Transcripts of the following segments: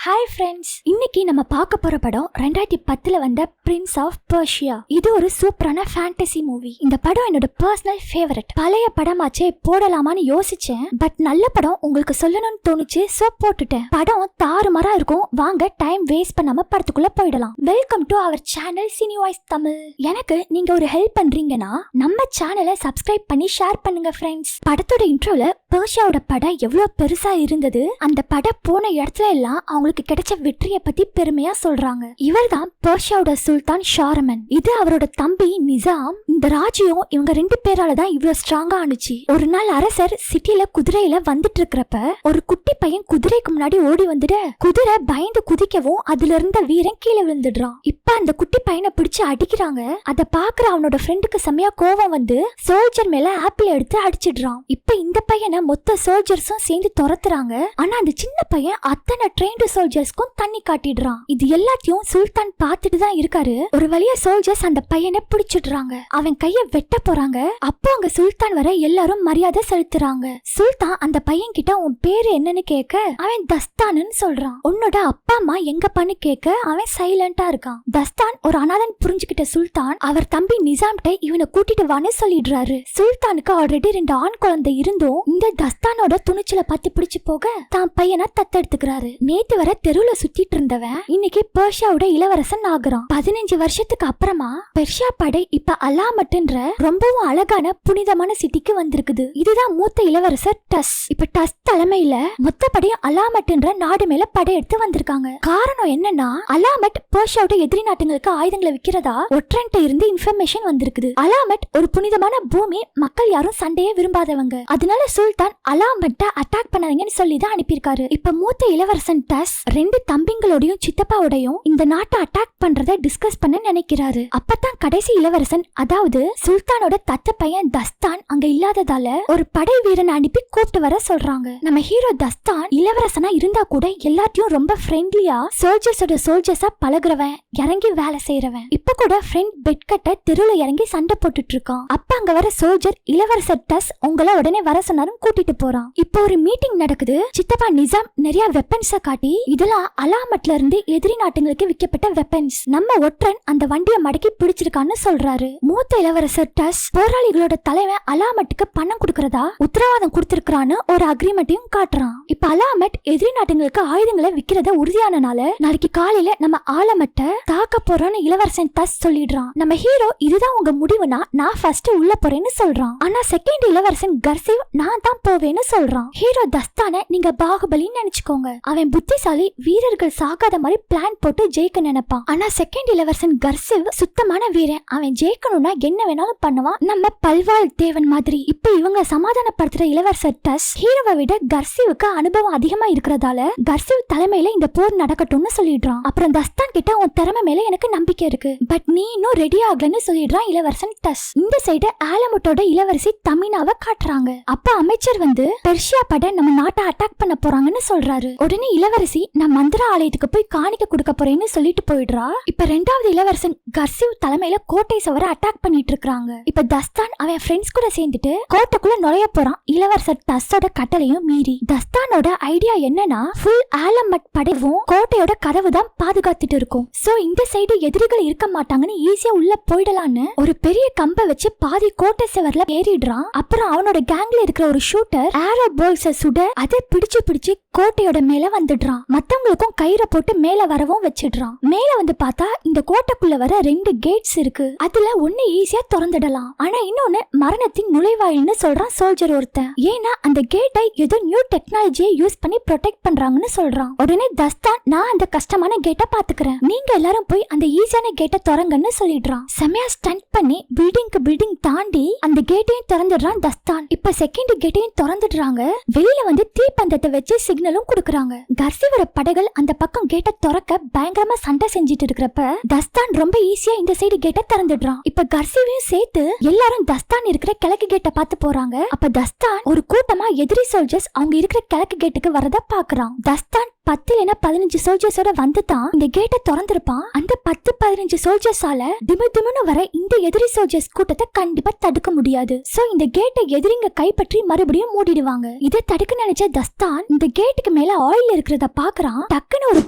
Hi friends, இன்னைக்கு நம்ம பார்க்க போற படம் 2010 வந்த பிரின்ஸ் ஆஃப் பர்ஷியா. இது ஒரு சூப்பரான ஃபேண்டசி மூவி. இந்த படம் என்னோட பர்சனல் ஃபேவரட். பழைய படமாச்சே போடலாமான்னு யோசிச்சேன், பட் நல்ல படம் உங்களுக்கு சொல்லணும்னு தோணுச்சு, சோ போட்டுட்டேன். படம் தாறுமாறா இருக்கும். வாங்க டைம் வேஸ்ட் பண்ணாம படத்துக்குள்ள போயிடலாம். Welcome to our channel Cinevoice Tamil. எனக்கு நீங்க ஒரு ஹெல்ப் பண்றீங்கன்னா நம்ம சேனலை சப்ஸ்கிரைப் பண்ணி ஷேர் பண்ணுங்க ஃப்ரெண்ட்ஸ். படத்தோட இன்ட்ரோல பர்ஷியாவோட படம் எவ்வளவு பெருசா இருந்தது, அந்த படம் போன இடத்துல எல்லாம் அவங்களுக்கு கிடைச்ச வெற்றியை பத்தி பெருமையா சொல்றாங்க. இவர்தான் பர்ஷியாவோட சுல்தான் ஷாரமன். இது அவரோட தம்பி நிசாம். இந்த ராஜ்யம் இவங்க ரெண்டு பேரால தான் இவ்வளவு ஸ்ட்ராங்கா ஆனுச்சு. ஒரு நாள் அரசர் சிட்டில குதிரையில வந்துட்டு இருக்கிறப்ப ஒரு குட்டி பையன் குதிரைக்கு முன்னாடி ஓடி வந்துட குதிரை பயந்து குதிக்கவும் அதுல இருந்த வீரன் கீழே விழுந்துடுறான். இப்ப அந்த குட்டி பையனை பிடிச்சு அடிக்கிறாங்க. அத பாக்குற அவனோட ஃப்ரெண்டுக்கு செமையா கோவம் வந்து சோல்ஜர் மேல ஆப்பிள் எடுத்து அடிச்சிடுறான். இப்ப இந்த பையனை மொத்த சோல்ஜர்ஸும் சேர்ந்து துரத்துறாங்க. ஆனா அந்த சின்ன பையன் அத்தனை ட்ரெயின்டு சோல்ஜர்ஸ்க்கும் தண்ணி காட்டிடுறான். இது எல்லாத்தையும் சுல்தான் பார்த்துட்டு தான் இருக்காரு. ஒரு வழியா சோல்ஜர்ஸ் அந்த பையனை பிடிச்சிடுறாங்க. அவன் கைய வெட்ட போறாங்க. அப்போ அங்க சுல்தான் வர எல்லாரும் மரியாதை செலுத்துறாங்க. சுல்தான் அந்த பையன் கிட்ட உன் பேரு என்னன்னு கேட்க அவன் தஸ்தான்னு சொல்றான். உன்னோட அப்பா அம்மா எங்கப்பான்னு கேட்க அவன் சைலண்டா இருக்கான். தஸ்தான் ஒரு அனாதன் புரிஞ்சுக்கிட்ட சுல்தான் அவர் தம்பி நிசாம்கிட்ட இவனை கூட்டிட்டு வான்னு சொல்லிடுறாரு. சுல்தானுக்கு ஆல்ரெடி 2 ஆண் குழந்தை இருந்தும் இந்த தஸ்தானோட துணிச்சலை பத்தி பிடிச்சு போக தான் பையனை தத்தெடுத்துக்கிறாரு. நேத்து வர தெருவுல சுத்திட்டு இருந்தவன் இன்னைக்கு பெர்ஷியாவோட இளவரசன் ஆகுறான். 15 வருஷத்துக்கு அப்புறமா பெர்ஷியா படை இப்ப அலாமட்ன்ற ரொம்பவும் அழகான புனிதமான சிட்டிக்கு வந்திருக்குது. இதுதான் மூத்த இளவரசர் டஸ். இப்ப டஸ் தலைமையில மொத்தப்படி அலாமட்ன்ற நாடு மேல படையெடுத்து வந்திருக்காங்க. காரணம் என்னன்னா அலாமட் பெர்ஷியாவோட எதிரி நாட்டுங்களுக்கு ஆயுதங்களை விக்கிறதா ஒற்றன்ட்ட இருந்து இன்ஃபர்மேஷன் வந்திருக்குது. அலாமட் ஒரு புனிதமான பூமி, மக்கள் யாரும் சண்டையே விரும்பாதவங்க. அதனால சுல்தான் அலாமட்டை அட்டாக் பண்ணாதீங்கன்னு சொல்லி தான் அனுப்பியிருக்காரு. இப்ப மூத்த இளவரசன் டஸ் 2 தம்பிங்களோடையும் சித்தப்பாவோடையும் இந்த நாட்டை அட்டாக் பண்றத டிஸ்கஸ் பண்ண நினைக்கிறாரு. அப்பதான் கடைசி இளவரசன், அதாவது சுல்தானோட தத்த பையன் தஸ்தான் அங்க இல்லாததால ஒரு படை வீரனை அனுப்பி கூப்பிட்டு வர சொல்றாங்க. நம்ம ஹீரோ தஸ்தான் இளவரசனா இருந்தா கூட எல்லாத்தையும் ரொம்ப ஃப்ரெண்ட்லியா சோல்ஜர்ஸா பழகுறவன், இறங்கி வேலை செய்யறவன். இப்ப கூட ஃப்ரெண்ட் பெட் கட்ட தெருவுல இறங்கி சண்டை போட்டுட்டு இருக்கான். அப்ப அங்க வர சோல்ஜர் இளவரசர் டஸ் உங்களை உடனே வர சொன்னாரும் கூட்டிட்டு போறான். இப்போ ஒரு மீட்டிங் நடக்குது. சித்தப்பா நிசாம் நிறைய வெப்பன்ஸ காட்டி இதெல்லாம் அலாமட்ல இருந்து எதிரி நாட்டுங்களுக்கு விற்கப்பட்ட வெப்பன்ஸ், நம்ம ஒற்றன் அந்த வண்டியை மடக்கி பிடிச்சிருக்கான்னு சொல்றாரு. மூத்த இளவரசர் டஸ் போராளிகளோட தலைவன் அலாமட்டுக்கு பணம் கொடுக்கறதா உத்தரவாதம் கொடுத்திருக்கான்னு ஒரு அக்ரிமெண்ட்டையும் காட்டுறான். இப்ப அலாமட் எதிரி நாட்டுங்களுக்கு ஆயுதங்களை விற்கிறத உறுதியானனால நாளைக்கு காலையில நம்ம ஆலமட்டை தாக்க போறோம்னு இளவரசன் டஸ் சொல்லிடுறான். நம்ம ஹீரோ இதுதான் உங்க முடிவுனா நான் ஃபர்ஸ்ட் உள்ள போறேன்னு சொல்றான். ஆனா செகண்ட் இளவரசன் கர்சிவ் நான் தான் போவேன்னு சொல்றான். ஹீரோ தஸ்தான நீங்க பாகுபலின்னு நினைச்சுக்கோங்க. அவன் புத்திசாலி, வீரர்கள் சாகாத மாதிரி பிளான் போட்டு ஜெயிக்க நினைப்பான். ஆனா செகண்ட் இளவரசன் கர்சிவ் சுத்தமான வீரன். அவன் ஜெயிக்கணும்னா என்ன வேணாலும் பண்ணுவான், நம்ம பல்வாள் தேவன் மாதிரி. இப்ப இவங்க சமாதானப்படுத்துற இளவரசர் டஸ் ஹீரோவை விட கர்சிவுக்கு அனுபவம் அதிகமா இருக்கிறதால கர்சிவ் தலைமையில இந்த போர் நடக்கட்டும்னு சொல்லிடுறான். அப்புறம் தஸ்தான் கிட்ட உன் திறமை மேல எனக்கு நம்பிக்கை இருக்கு, பட் நீ இன்னும் ரெடி ஆகலன்னு சொல்லிடுறான் இளவரசன் டஸ். இந்த சைடு ஆலமுட்டோட இளவரசி தமினாவை காட்டுறாங்க. அப்ப அமைச்சர் வந்து பெர்ஷியா படை நம்ம நாட்டை அட்டாக் பண்ண போறாங்கன்னு சொல்றாரு. உடனே இளவரசி நான் மந்திர ஆலயத்துக்கு போய் காணிக்க கொடுக்க போறேன்னு சொல்லிட்டு போயிடுறா. இப்ப 2வது இளவரசன் கர்சிவ் தலைமையில கோட்டை சவர அட்டாக் பண்ணிட்டு இருக்காங்க. இப்ப தஸ்தான் அவன் ஃப்ரெண்ட்ஸ் கூட சேர்ந்துட்டு கோட்டைக்குள்ள நுழைய போறான். இளவரசர் டஸ்ஸோட கட்டளையும் மீறி. தஸ்தானோட ஐடியா என்னன்னா ஃபுல் ஆலமட் படைவும் கோட்டையோட கதவு தான் பாதுகாத்துட்டு இருக்கும். சோ இந்த சைடு எதிரிகள் இருக்க மாட்டாங்கன்னு ஈஸியா உள்ள போயிடலான்னு ஒரு பெரிய கம்பை வச்சு பாதி கோட்டை செவர்ல ஏறிடுறான். அப்புறம் அவனோட கேங்ல இருக்கிற ஒரு ஷூட்டர் ஏரோ பால்ஸ சுட அதை பிடிச்சு கோட்டையோட மேல வந்துடுறான். மத்தவங்களுக்கும் கயிறை போட்டு மேல வரவும் வச்சிடுறான். மேல வந்து பார்த்தா இந்த கோட்டைக்குள்ள வர 2 கேட்ஸ் இருக்கு. அதுல ஒண்ணு ஈஸியா திறந்துடலாம், ஆனா இன்னொன்னு மரணத்தின் நுழைவாயில்னு சொல்றான் சோல்ஜர் ஒருத்தன். ஏன்னா அந்த கேட்டை ஏதோ நியூ டெக்னாலஜியை யூஸ் பண்ணி ப்ரொடெக்ட் பண்றாங்கன்னு சொல்றான். உடனே தஸ்தான் நான் அந்த கஷ்டமான கேட்டை பாத்துக்கிறேன், நீங்க எல்லாரும் போய் அந்த ஈஸியான கேட்டை திறங்கன்னு சொல்லிடுறான். செமையா ஸ்டண்ட் பண்ணி பில்டிங் தாண்டி அந்த கேட்டையும் திறந்துடுறான் தஸ்தான். இப்ப செகண்ட் கேட்டையும் திறந்துடுறாங்க. வெளியில வந்து தீப்பந்தத்தை வச்சு சிக்னலும் கொடுக்கறாங்க. கர்சிவோட படைகள் அந்த பக்கம் கேட்ட திறக்க பயங்கரமா சண்டை செஞ்சிட்டு இருக்கிறப்ப தஸ்தான் ரொம்ப ஈஸியா இந்த சைடு கேட்ட திறந்துடுறான். இப்ப கர்சிவையும் சேர்த்து எல்லாரும் தஸ்தான் இருக்கிற கிழக்கு கேட்ட பார்த்து போறாங்க. அப்ப தஸ்தான் ஒரு கூட்டமா எதிரி சோல்ஜர்ஸ் அவங்க இருக்கிற கிழக்கு கேட்டுக்கு வரத பாக்குறான். தஸ்தான் 10 இல்லனா 15 சோல்ஜர்ஸோட வந்து தான் இந்த கேட்டை திறந்திருப்பான். அந்த 10-15 சோல்ஜர்ஸால திமுன்னு வர இந்த எதிரி சோல்ஜர்ஸ் கூட்டத்தை கண்டிப்பா தடுக்க முடியாது. சோ இந்த கேட்டை எதிரிங்க கைப்பற்றி மறுபடியும் மூடிடுவாங்க. இதை தடுக்க நினைச்ச தஸ்தான் இந்த கேட்டுக்கு மேல ஆயில் இருக்கிறத பாக்குறான். டக்குன்னு ஒரு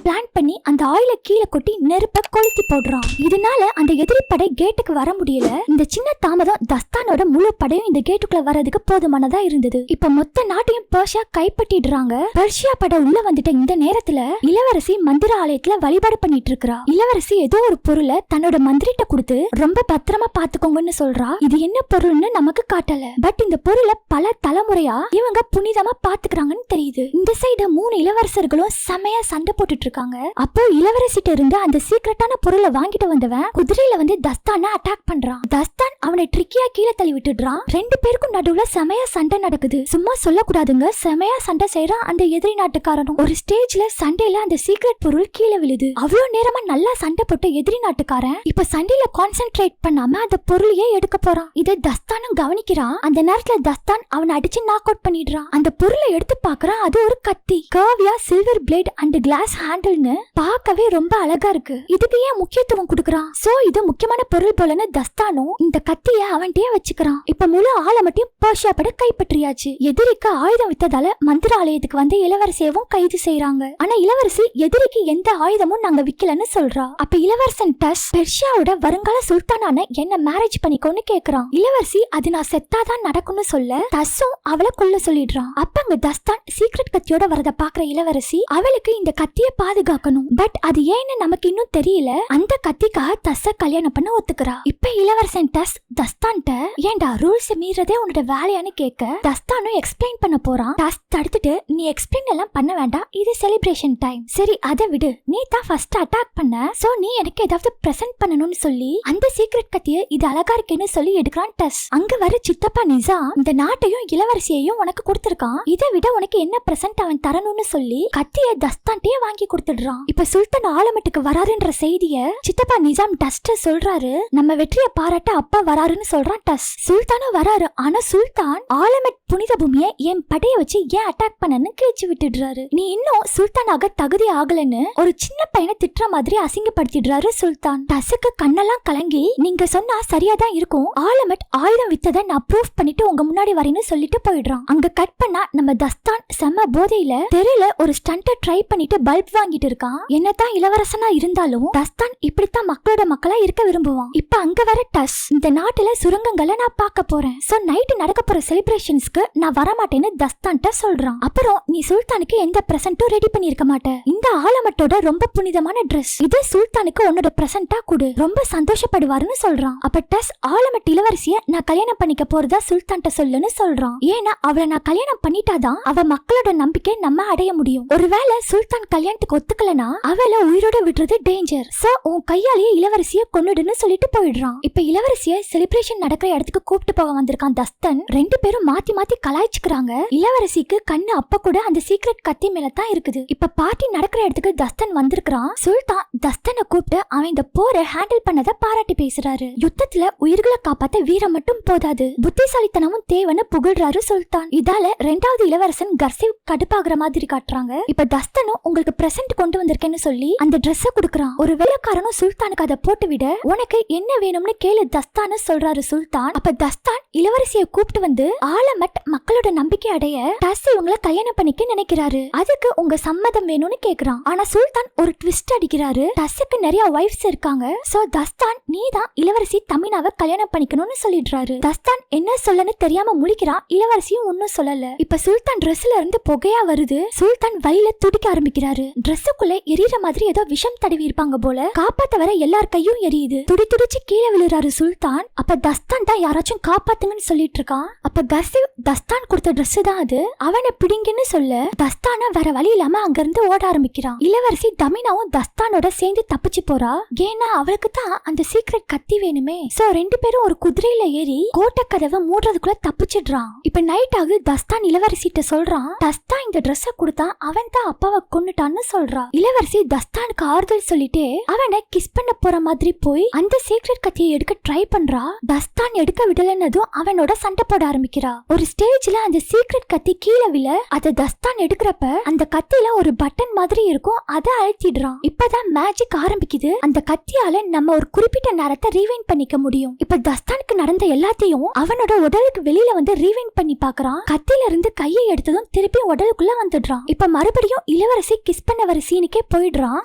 பிளான் பண்ணி அந்த ஆயில கீழே கொட்டி நெருப்ப கொளுத்தி போடுறான். இதனால அந்த எதிரி படை கேட்டுக்கு வர முடியல. இந்த சின்ன தாமதம் தஸ்தானோட முழு படையும் இந்த கேட்டுக்குள்ள வரதுக்கு போதுமானதா இருந்தது. இப்ப மொத்த நாட்டையும் பெர்ஷியா கைப்பற்றிடுறாங்க. பெர்ஷியா படை உள்ள வந்துட்ட இந்த நேரத்துல இளவரசி மந்திர ஆலயத்துல வழிபாடு பண்ணிட்டு இருக்கா. இளவரசி ஏதோ ஒரு பொருளை தன்னோட மந்திரிட்ட கொடுத்து ரொம்ப பத்திரமா பாத்துக்கோங்கன்னு சொல்றா. இது என்ன பொருள்னு நமக்கு காட்டல. பட் இந்த பொருளை பல தலைமுறையா இவங்க புனிதமா பாத்துக்கிறாங்கன்னு தெரியுது. இந்த சைடு 3 இளவரசர்களும் செமையா சண்டை போட்டுட்டு இருக்காங்க. அப்போ இளவரசிட்ட இருந்து அந்த சீக்ரெட்டான பொருளை வாங்கிட்டு வந்தவன் குதிரையில வந்து தஸ்தான அட்டாக் பண்றான். தஸ்தான் அவனை ட்ரிக்கியா கீழே தள்ளி விட்டுடுறான். 2 பேருக்கும் நடுவுல செமையா சண்டை நடக்குது. சும்மா சொல்லக்கூடாதுங்க, செமையா சண்டை செய்யறான் அந்த எதிரி நாட்டுக்காரனும். ஒரு ஸ்டேஜ்ல சண்டையில அந்த சீக்ரெட் பொருள் கீழே விழுது. அவ்வளவு நேரமா நல்லா சண்டை போட்ட எதிரி நாட்டுக்காரன் இப்ப சண்டையில கான்சென்ட்ரேட் பண்ணாம அந்த பொருளையே எடுக்க போறான். இதை தஸ்தானும் கவனிக்கிறான். அந்த நேரத்துல தஸ்தான் அவனை அடிச்சு நாக் அவுட் பண்ணிடுறான். அந்த பொருளை எடுத்து பாக்குறான். அது ஒரு கத்தி. கர்வியா சில்வர் பிளேட் அண்ட் கிளாஸ் ஹேண்டில்னு பார்க்கவே ரொம்ப அழகா இருக்கு. இதுக்கு ஏன் முக்கியத்துவம் கொடுக்கறான்? சோ இது முக்கியமான பொருள் போலன்னு தஸ்தானும் இந்த கத்திய அவன்கிட்டயே வச்சுக்கிறான். இப்ப முழு ஆலமட்டையும் பெர்ஷியா படை கைப்பற்றியாச்சு. எதிரிக்கு ஆயுதம் வித்ததால மந்திர ஆலயத்துக்கு வந்து இளவரசியவும் கைது செய்யறாங்க. ஆனா இளவரசி எதிரிக்கு எந்த ஆயுதமும் நாங்க விக்கலன்னு சொல்றா. அப்ப இளவரசன் டஸ் பெர்ஷியாவோட வருங்கால சுல்தானான என்ன மேரேஜ் பண்ணிக்கோன்னு கேக்குறான். இளவரசி அது நான் செத்தாதான் நடக்கும்னு சொல்ல டஸ்ஸும் அவளை கொல்ல சொல்லிடுறான். அப்ப அங்க தஸ்தான் சீக்ரெட் கத்தியோட வரத பாக்குற இளவரசி அவளுக்கு இந்த கத்திய பாதுகாக்கணும். பட் அது ஏன்னு நமக்கு இன்னும் தெரியல. அந்த கத்திக்காக டஸ்ஸ கல்யாணம் பண்ண ஒத்துக்கிறா. இப்ப இளவரசன் டஸ் தஸ்தான்ட்ட ஏண்டா ரூல்ஸ் மீறதே உன்னோட வேலையான்னு கேட்க தஸ்தானும் எக்ஸ்பிளைன் பண்ண போறான். டஸ் தடுத்துட்டு நீ எக்ஸ்பிளைன் எல்லாம் பண்ண வேண்டாம், இது செலிப்ரேஷன் டைம். சரி அதை விடு, நீ தான் ஃபர்ஸ்ட் அட்டாக் பண்ண, சோ நீ எனக்கு ஏதாவது பிரசன்ட் பண்ணணும்னு சொல்லி அந்த சீக்ரெட் கத்திய இது அழகா இருக்கேன்னு சொல்லி எடுக்கிறான் டஸ். அங்க வர சித்தப்பா நிசாம் இந்த நாட்டையும் இளவரசியையும் உனக்கு கொடுத்திருக்கான். இதை விட உனக்கு என்ன பிரசன்ட் அவன் தரணும்னு சொல்லி கத்திய தஸ்தான்ட்டே வாங்கி கொடுத்துடுறான். இப்ப சுல்தான் ஆலமட்டுக்கு வராருன்ற செய்திய சித்தப்பா நிசாம் டஸ்ட சொல்றாரு. நம்ம வெற்றியை பாராட்ட அப்பா வராருன்னு சொல்றான் டஸ். சுல்தானும் வராரு. ஆனா சுல்தான் ஆலமட் புனித பூமியை என் படைய வச்சு ஏன் அட்டாக் பண்ணன்னு கிழிச்சு விட்டுடுறாரு. நீ இன்னும் சுல்தானாக தகுதி ஆகலன்னு ஒரு சின்ன பையனை திட்டுற மாதிரி அசிங்கப்படுத்திடுறாரு சுல்தான். டஸுக்கு கண்ணெல்லாம் கலங்கி நீங்க சொன்னா சரியாதான் இருக்கும், ஆலமட் ஆயுதம் வித்ததை நான் ப்ரூஃப் பண்ணிட்டு உங்க முன்னாடி வரேன்னு சொல்லிட்டு போயிடுறான். அங்க கட் பண்ணா நம்ம தஸ்தான் செம்ம போதையில தெருல ஒரு ஸ்டண்ட ட்ரை பண்ணிட்டு பல்ப் வாங்கிட்டு இருக்கான். என்னதான் இளவரசனா இருந்தாலும் தஸ்தான் இப்படித்தான் மக்களோட மக்களா இருக்க விரும்புவான். இப்ப அங்க வர டஸ் இந்த நாட்டுல சுரங்கங்களை நான் பார்க்க போறேன், சோ நைட்டு நடக்க போற செலிப்ரேஷன்ஸ்க்கு நான் வரமாட்டேன்னு தஸ்தான்ட்ட சொல்றான். அப்புறம் நீ சுல்தானுக்கு எந்த பிரசன்ட்டும் ரெடி பண்ணிருக்க மாட்ட, இந்த ஆலமட்டோட ரொம்ப புனிதமான ட்ரெஸ் இது சுல்தானுக்கு உன்னோட பிரசன்டா கொடு, ரொம்ப சந்தோஷப்படுவாருன்னு சொல்றான். அப்ப டஸ் ஆலமட் இளவரசிய நான் கல்யாணம் பண்ணிக்க போறதா சுல்தான்ட்ட சொல்லுன்னு சொல்றான். ஏன்னா அவளை நான் கல்யாணம் பண்ணிட்டாதான் அவ மக்களோட நம்பிக்கை நம்ம அடைய முடியும். ஒருவேளை சுல்தான் கல்யாணத்துக்கு ஒத்துக்கலனா அவளை உயிரோட விடுறது டேஞ்சர், சோ உன் கையாலேயே இளவரசிய கொன்னுடுன்னு சொல்லிட்டு போயிடுறான். இப்ப இளவரசிய செலிப்ரேஷன் நடக்கிற இடத்துக்கு கூப்பிட்டு போக வந்திருக்கான் தஸ்தன். 2 பேரும் மாத்தி மாத்தி கலாய்ச்சுக்கிறாங்க. இளவரசிக்கு கண்ணு அப்ப கூட அந்த சீக்ரெட் கத்தி மேல தான் இருக்குது. இப்ப பார்ட்டி நடக்கிற இடத்துக்கு தஸ்தன் வந்திருக்கான். சுல்தான் தஸ்தனை கூப்பிட்டு அவன் இந்த போரை ஹேண்டில் பண்ணத பாராட்டி பேசுறாரு. யுத்தத்துல உயிர்களை காப்பாத்த வீரம் மட்டும் போதாது, புத்திசாலித்தனமும் தேவைன்னு புகழ்றாரு சுல்தான். இதால 2வது இளவரசன் கர்சிவ் கடுப்பாகிற மாதிரி காட்டுறாங்க. இப்ப தஸ்தனும் உங்களுக்கு பிரசன்ட் கொண்டு வந்திருக்கேன்னு சொல்லி அந்த ட்ரெஸ்ஸ குடுக்கறான். ஒரு வேலைக்காரனும் சுல்தானுக்கு அதை போட்டு விட உனக்கு என்ன வேணும்னு கேளு தஸ்தான்னு சொல்றாரு சுல்தான். அப்ப தஸ்தான் இளவரசியை கூப்பிட்டு வந்து ஆலமட் மக்களோட நம்பிக்கை அடைய டஸ் இவங்களை கல்யாணம் பண்ணிக்க நினைக்கிறாரு. அதுக்கு உங்க சம்மதம் வேணும்னு கேக்குறான். ஆனா சுல்தான் ஒரு ட்விஸ்ட் அடிக்கிறாரு. டஸ்ஸுக்கு நிறைய வைஃப்ஸ் இருக்காங்க, சோ தஸ்தான் நீதான் இளவரசி தமினாவை கல்யாணம் பண்ணிக்கணும்னு சொல்லிடுறாரு. தஸ்தான் என்ன சொல்லன்னு தெரியாம முழிக்கிறான். இளவரசியும் ஒன்னும் சொல்லல. இப்ப சுல்தான் ட்ரெஸ்ல இருந்து புகையா வருது. சுல்தான் வழியில துடிக்க ஆரம்பிக்கிறாரு. ட்ரெஸ்ஸுக்குள்ள எரியற மாதிரி ஏதோ விஷம் தடவி இருப்பாங்க போல. காப்பாத்த வர எல்லார் கையும் எரியுது. துடிச்சு கீழே விழுறாரு சுல்தான். அப்ப தஸ்தான் தான் யாராச்சும் காப்பாத்துங்கன்னு சொல்லிட்டு இருக்கான். அப்ப கர்சிவ் தஸ்தான் கொடுத்த ட்ரெஸ் தான் அது, அவனை பிடிங்கன்னு சொல்ல தஸ்தான வேற வழி இல்லாம அங்க இருந்து ஓட ஆரம்பிக்கிறான். இளவரசி தமினாவும் தஸ்தானோட சேர்ந்து தப்பிச்சு போறா. ஏன்னா அவளுக்கு தான் அந்த சீக்ரெட் கத்தி வேணுமே. சோ 2 பேரும் ஒரு குதிரையில ஏறி கோட்டை கதவை மூடுறதுக்குள்ள தப்பிச்சிடுறான். இப்ப நைட் ஆகு. தஸ்தான் இளவரசிட்ட சொல்றான் தஸ்தான் இந்த ட்ரெஸ்ஸ கொடுத்தா அவன் தான் அப்பாவை கொன்னுட்டான்னு சொல்றா. இளவரசி தஸ்தானுக்கு ஆறுதல் சொல்லிட்டு அவனை கிஸ் பண்ண போற மாதிரி போய் அந்த சீக்ரெட் கத்தியை எடுக்க ட்ரை பண்றா. தஸ்தான் எடுக்க விடலன்னதும் அவனோட சண்டை போட ஆரம்பிக்கிறா. ஒரு ஸ்டேஜ்ல அந்த சீக்ரெட் கத்தி கீழே விழ அதை தஸ்தான் எடுக்கிறப்ப அந்த கத்தியில மேல ஒரு பட்டன் மாதிரி இருக்கும், அதை அழுத்திடுறான். இப்பதான் மேஜிக் ஆரம்பிக்குது. அந்த கத்தியால நம்ம ஒரு குறிப்பிட்ட நேரத்தை ரீவைண்ட் பண்ணிக்க முடியும். இப்ப தஸ்தானுக்கு நடந்த எல்லாத்தையும் அவனோட உடலுக்கு வெளியில வந்து ரீவைண்ட் பண்ணி பாக்குறான். கத்தில இருந்து கையை எடுத்ததும் திருப்பி உடலுக்குள்ள வந்துடுறான். இப்ப மறுபடியும் இளவரசி கிஸ் பண்ண வர சீனுக்கே போயிடுறான்.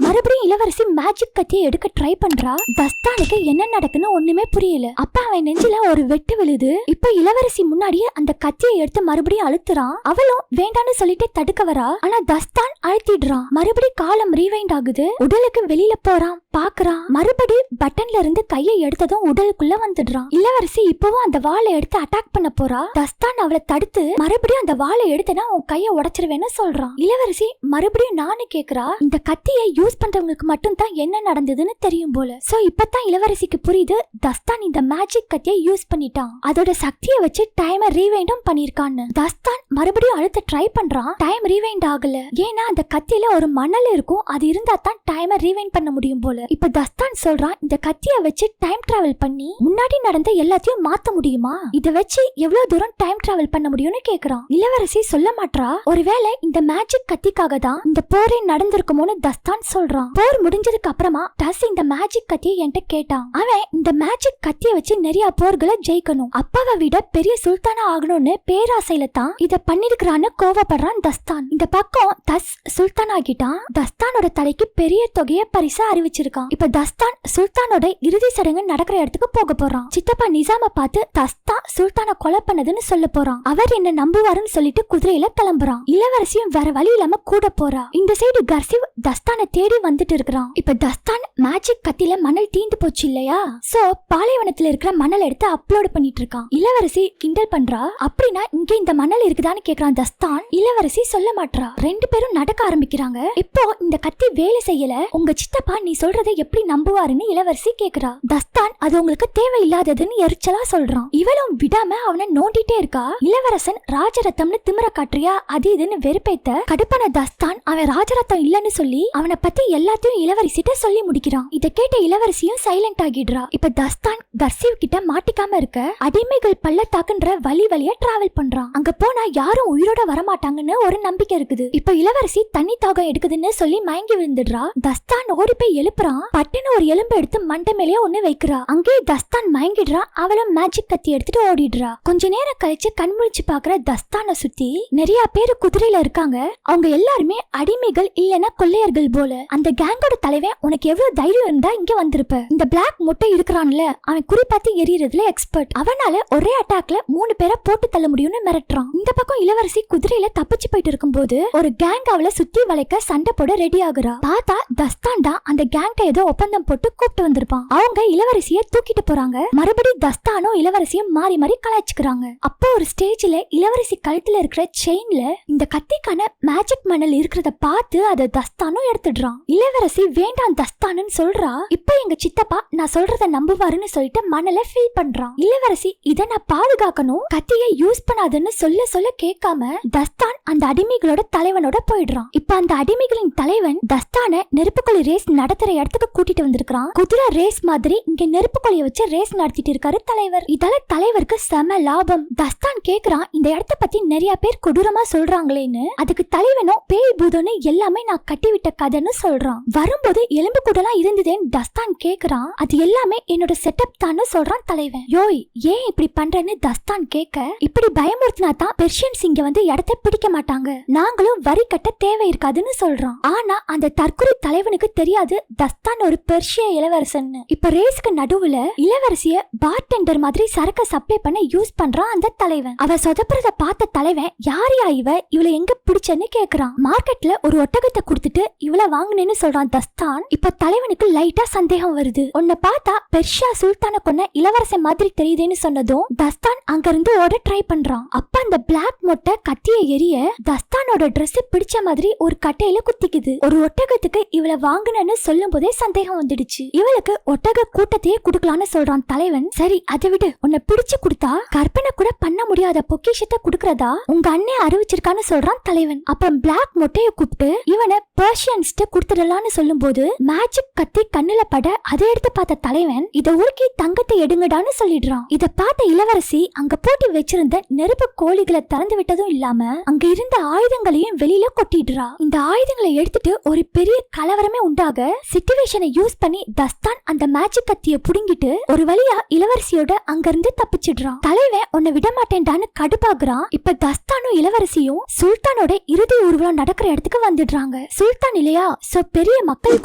மறுபடியும் இளவரசி மேஜிக் கத்தியை எடுக்க ட்ரை பண்றா. தஸ்தானுக்கு என்ன நடக்குன்னு ஒண்ணுமே புரியல. அப்ப அவன் நெஞ்சில ஒரு வெட்டு விழுது. இப்ப இளவரசி முன்னாடியே அந்த கத்தியை எடுத்து மறுபடியும் அழுத்துறான். அவளும் வேண்டான்னு சொல்லிட்டு தடுக்க வரா. ஆனா தஸ்தான் அழுத்திடுறான். மறுபடியும் காலம் ரீவைண்ட் ஆகுது. உடலுக்கு வெளியில போறான், பாக்குறான். மறுபடி பட்டன்ல இருந்து கையை எடுத்ததும் உடலுக்குள்ள வந்துடுறான். இளவரசி இப்பவும் அந்த வாளை எடுத்து அட்டாக் பண்ண போறா. தஸ்தான் அவளை தடுத்து மறுபடியும் அந்த வாளை எடுத்தனா உன் கையை உடைச்சிருவேன்னு சொல்றான். இளவரசி மறுபடியும் நானு கேக்குறா. இந்த கத்தியை யூஸ் பண்றவங்களுக்கு மட்டும் தான் என்ன நடந்ததுன்னு தெரியும் போல. சோ இப்பதான் இளவரசிக்கு புரியுது, தஸ்தான் இந்த மேஜிக் கத்தியை யூஸ் பண்ணிட்டான். அதோட சக்தியை வச்சு டைமை ரீவைண்டும் பண்ணிருக்கான்னு. தஸ்தான் மறுபடியும் அழுத்த ட்ரை பண்றான். டைம் ரீவைண்ட் ஆகல. ஏன்னா அந்த கத்தியில ஒரு மணல் இருக்கும், அது இருந்தா தான் டைமை ரீவைண்ட் பண்ண முடியும் போல. இப்ப தஸ்தான் சொல்றான், இந்த கத்தியை வச்சு டைம் டிராவல் பண்ணி முன்னாடி நடந்த எல்லாத்தையும் மாத்த முடியுமா? இத வச்சு எவ்வளவு தூரம் டைம் டிராவல் பண்ண முடியும்னு கேக்குறான். இளவரசி சொல்ல மாட்டா. ஒருவேளை இந்த மேஜிக் கத்திக்காக தான் இந்த போரே நடந்திருக்குமோன்னு தஸ்தான் சொல்றான். போர் முடிஞ்சதுக்கு அப்புறமா டஸ் இந்த மேஜிக் கத்தியை என்கிட்ட கேட்டான். அவன் இந்த மேஜிக் கத்தியை வச்சு நிறைய போர்களை ஜெயிக்கணும், அப்பாவை விட பெரிய சுல்தானா ஆகணும்னு பேராசையில தான் இத பண்ணிருக்கிறான்னு கோவப்படுறான் தஸ்தான். இந்த பக்கம் தஸ் சுல்தான் ஆகிட்டான். தஸ்தானோட தலைக்கு பெரிய தொகையை பரிசா அறிவிச்சிருக்கான். இப்ப தஸ்தான் சுல்தானோட இறுதி சடங்கு நடக்கிற இடத்துக்கு போக போறான். சித்தப்பா நிசாம பார்த்து தஸ்தான் சுல்தானை கொலை பண்ணதுன்னு சொல்ல போறான். அவர் என்ன நம்புவாருன்னு சொல்லிட்டு குதிரையில கிளம்புறான். இளவரசியும் வேற வழி இல்லாம கூட போறா. இந்த சைடு கர்சிவ் தஸ்தானை தேடி வந்துட்டு இருக்கிறான். இப்ப தஸ்தான் மேஜிக் கத்தில மணல் தீந்து போச்சு இல்லையா, சோ பாலைவனத்துல இருக்கிற மணல் எடுத்து அப்லோட் பண்ணிட்டு இருக்கான். இளவரசி கிண்டல் பண்றா. அப்படின்னா இங்க இந்த மணல் இருக்குதான்னு கேக்குறான் தஸ்தான். இளவரசி சொல்ல மாட்டா. ரெண்டு பேரும் நடக்க ஆரம்பிக்கிறாங்க. இப்போ இந்த கத்தி வேலை செய்யல, உங்க சித்தப்பா நீ சொல்றதை எப்படி நம்புவாருன்னு இளவரசி கேக்குறா. தஸ்தான் அது உங்களுக்கு தேவையில்லாததுன்னு எரிச்சலா சொல்றான். இவளும் விடாம அவனை நோண்டிட்டே இருக்கா. இளவரசன் ராஜரத்தம்னு திமிர காட்டுறியா அது இதுன்னு வெறுப்பேத்த கடுப்பான தஸ்தான் அவன் ராஜரத்தம் இல்லன்னு சொல்லி அவனை பத்தி எல்லாத்தையும் இளவரசிட்ட சொல்லி முடிக்கிறான். இத கேட்ட இளவரசியும் சைலண்ட் ஆகிடுறா. இப்ப தஸ்தான் கர்சிவ் கிட்ட மாட்டிக்காம இருக்க அடிமைகள் பள்ளத்தாக்குன்ற வழியா டிராவல் பண்றான். அங்க போனா யாரும் உயிரோட வரமாட்டாங்கன்னு ஒரு நம்பிக்கை இருக்குது. இப்ப இளவரசி தண்ணி தாகம் எடுக்குதுன்னு சொல்லி மயங்கி விழுந்துடுறா. தஸ்தான் ஓடி போய் எழுப்புறான். பட்டுன்னு ஒரு எலும்பு எடுத்து மண்டை மேலேயே ஒண்ணு வைக்கிறா. அங்கே தஸ்தான் மயங்கிடுறா. அவளும் மேஜிக் கத்தி எடுத்துட்டு ஓடிடுறா. கொஞ்ச நேரம் கழிச்சு கண் முழிச்சு பாக்குற தஸ்தானை சுத்தி நிறைய பேர் குதிரையில இருக்காங்க. அவங்க எல்லாருமே அடிமைகள் இல்லனா கொள்ளையர்கள் போல. அந்த கேங்கோட தலைவன் உனக்கு எவ்வளவு தைரியம் இருந்தா இங்க வந்திருப்ப. இந்த பிளாக் முட்டை இருக்கிறான்ல, அவன் குறிப்பாத்து எரியறதுல எக்ஸ்பர்ட். அவனால ஒரே அட்டாக்ல 3 பேரை போட்டு தள்ள முடியும்னு மிரட்டுறான். இந்த பக்கம் இளவரசி குதிரையில தப்பிச்சு போயிட்டு இருக்கும்போது ஒரு கேங் அவளை சுத்தி வளைக்க சண்டை போட ரெடி ஆகுறா. பார்த்தா தஸ்தான் தான் அந்த கேங்க ஏதோ ஒப்பந்தம் போட்டு கூப்பிட்டு வந்திருப்பான். அவங்க இளவரசிய தூக்கிட்டு போறாங்க. மறுபடியும் தஸ்தானும் இளவரசியும் மாறி மாறி கலாய்ச்சுக்கிறாங்க. அப்போ ஒரு ஸ்டேஜ்ல இளவரசி கழுத்துல இருக்கிற செயின்ல இந்த கத்திக்கான மேஜிக் மணல் இருக்கிறத பார்த்து அதை தஸ்தானும் எடுத்துடுறான். இளவரசி வேண்டாம் தஸ்தானு சொல்றா. இப்போ எங்க சித்தப்பா நான் சொல்றத நம்புவாருன்னு சொல்லிட்டு மணலை ஃபில் பண்றான். இளவரசி இத நான் பாதுகாக்கணும், கத்தியை யூஸ் பண்ணாதுன்னு சொல்ல கேட்காம தஸ்தான் அந்த அடிமைகளோட தலைவனோட போயிடுறான். இப்ப அந்த அடிமைகளின் தலைவன் தஸ்தான நெருப்புக்கொள்ளி ரேஸ் நடத்துற இடத்துக்கு கூட்டிட்டு வந்திருக்கான். குதிரை ரேஸ் மாதிரி இங்க நெருப்புக்கொள்ளிய வச்சு ரேஸ் நடத்திட்டு இருக்காரு தலைவர். இதால தலைவருக்கு செம லாபம். தஸ்தான் கேக்குறான், இந்த இடத்த பத்தி நிறைய பேர் கொடூரமா சொல்றாங்களேன்னு. அதுக்கு தலைவனும் பேய் பூதம்னு எல்லாமே நான் கட்டிவிட்ட கதைன்னு சொல்றான். வரும்போது எலும்பு கூடலாம் இருந்ததேன்னு தஸ்தான் கேக்குறான். அது எல்லாமே என்னோட செட்டப் தான்னு சொல்றான் தலைவன். யோய் ஏன் இப்படி பண்றேன்னு தஸ்தான் கேட்க, இப்படி பயமுறுத்தினா தான் பெர்ஷியன்ஸ் இங்க வந்து இடத்தை பிடிக்க மாட்டாங்க, நாங்களும் வரி கட்ட தேவை இருக்காதுன்னு சொல்றான். ஆனா அந்த தற்கொலை தலைவனுக்கு தெரியாது தஸ்தான் ஒரு பெர்ஷிய இளவரசன். இப்ப ரேஸ்க்கு நடுவுல இளவரசிய பார்டெண்டர் மாதிரி சரக்கு சப்ளை பண்ண யூஸ் பண்றான் அந்த தலைவன். அவ சொதப்புறத பார்த்த தலைவன் யாரையா இவளை எங்க பிடிச்சன்னு கேக்குறான். மார்க்கெட்ல ஒரு ஒட்டகத்தை கொடுத்துட்டு இவளை வாங்கினேன்னு சொல்றான் தஸ்தான். இப்ப தலைவனுக்கு லைட்டா சந்தேகம் வருது. உன்னை பார்த்தா பெர்ஷியா சுல்தான கொன்ன இளவரசன் மாதிரி தெரியுதுன்னு சொன்னதும் தஸ்தான் அங்க இருந்து ஓட ட்ரை பண்றான். அப்ப அந்த பிளாக் மொட்டை கத்திய எரிய தஸ்தானோட டிரெஸ் பிடிச்ச மாதிரி ஒரு கட்டையில குத்திக்குது. ஒரு ஒட்டகத்துக்கு இவளை வாங்கினு சொல்லும் போதே சந்தேகம் வந்துடுச்சு. இவளுக்கு ஒட்டக கூட்டத்தையே குடுக்கலான்னு சொல்றான் தலைவன். சரி அதை விடு, உன்னை பிடிச்சு கொடுத்தா கற்பனை கூட பண்ண முடியாத பொக்கிஷத்தை குடுக்கறதா உங்க அண்ணன் அறிவிச்சிருக்கான்னு சொல்றான் தலைவன். அப்புறம் பிளாக் மொட்டைய கூப்பிட்டு இவனை பெர்ஷியன்ஸ்ட குடுத்துடலான்னு சொல்லும் போது மேஜிக் கத்தி கண்ணுல பட அதை எடுத்து பார்த்த தலைவன் இத உருக்கி தங்கத்தை எடுங்கடான்னு சொல்லிடுறான். இத பார்த்த இளவரசி அங்க போட்டு வச்சிருந்த நெருப்பு கோழிகளை திறந்து விட்டதும் இல்லாம அங்க இருந்த ஆயுதங்களையும் வெளியில கொட்டி போட்டிடுறா. இந்த ஆயுதங்களை எடுத்துட்டு ஒரு பெரிய கலவரமே உண்டாக சிச்சுவேஷனை யூஸ் பண்ணி தஸ்தான் அந்த மேஜிக் கத்திய புடுங்கிட்டு ஒரு வழியா இளவரசியோட அங்க இருந்து தப்பிச்சிடுறான். தலைவன் உன்னை விட மாட்டேன்டான்னு கடுப்பாக்குறான். இப்ப தஸ்தானும் இளவரசியும் சுல்தானோட இறுதி ஊர்வலம் நடக்கிற இடத்துக்கு வந்துடுறாங்க. சுல்தான் இல்லையா, சோ பெரிய மக்கள்